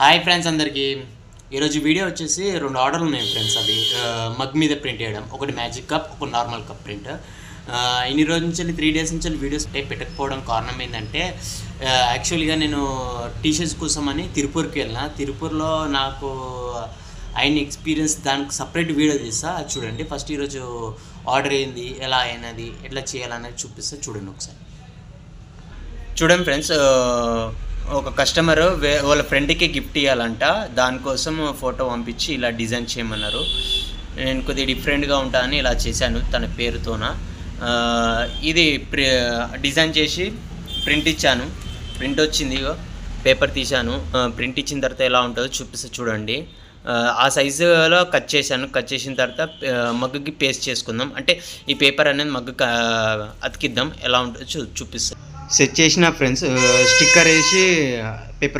Hi friends అందరికీ ఈరోజు video వచ్చేసి 2 ఆర్డర్లు ఉన్నాయి ఫ్రెండ్స్. అవి మగ్ మీద ప్రింట్ చేయడం, ఒకటి మ్యాజిక్ కప్, ఒక నార్మల్ కప్ ప్రింట్. ఇన్ని రోజుల నుంచి 3 డేస్ నుంచి వీడియోస్ పెట్టకపోవడం కారణం ఏంటంటే, యాక్చువల్గా నేను టీషర్ట్స్ కోసమని తిరుపూర్కి వెళ్ళిన. తిరుపూర్లో నాకు అయిన ఎక్స్పీరియన్స్ దానికి సపరేట్ వీడియో తీస్తా, అది చూడండి. ఫస్ట్ ఈరోజు ఆర్డర్ అయింది, ఎలా అయినది, ఎట్లా చేయాలనేది చూపిస్తా, చూడండి ఒకసారి. చూడండి ఫ్రెండ్స్, ఒక కస్టమర్ వాళ్ళ ఫ్రెండ్కి గిఫ్ట్ ఇవ్వాలంట. దానికోసం ఫోటో పంపించి ఇలా డిజైన్ చేయమన్నారు. నేను కొద్దిగా డిఫరెంట్గా ఉంటానని ఇలా చేశాను తన పేరుతోన. ఇది డిజైన్ చేసి ప్రింట్ ఇచ్చాను. ప్రింట్ వచ్చింది, పేపర్ తీశాను. ప్రింట్ ఇచ్చిన తర్వాత ఎలా ఉంటుందో చూపిస్తే చూడండి. ఆ సైజులో కట్ చేశాను. కట్ చేసిన తర్వాత మగ్గుకి పేస్ట్ చేసుకుందాం. అంటే ఈ పేపర్ అనేది మగ్గుకి అతికిద్దాం, ఎలా ఉంటుందో చూపిస్తాను. సెట్ చేసిన ఫ్రెండ్స్, స్టిక్కర్ వేసి పేపర్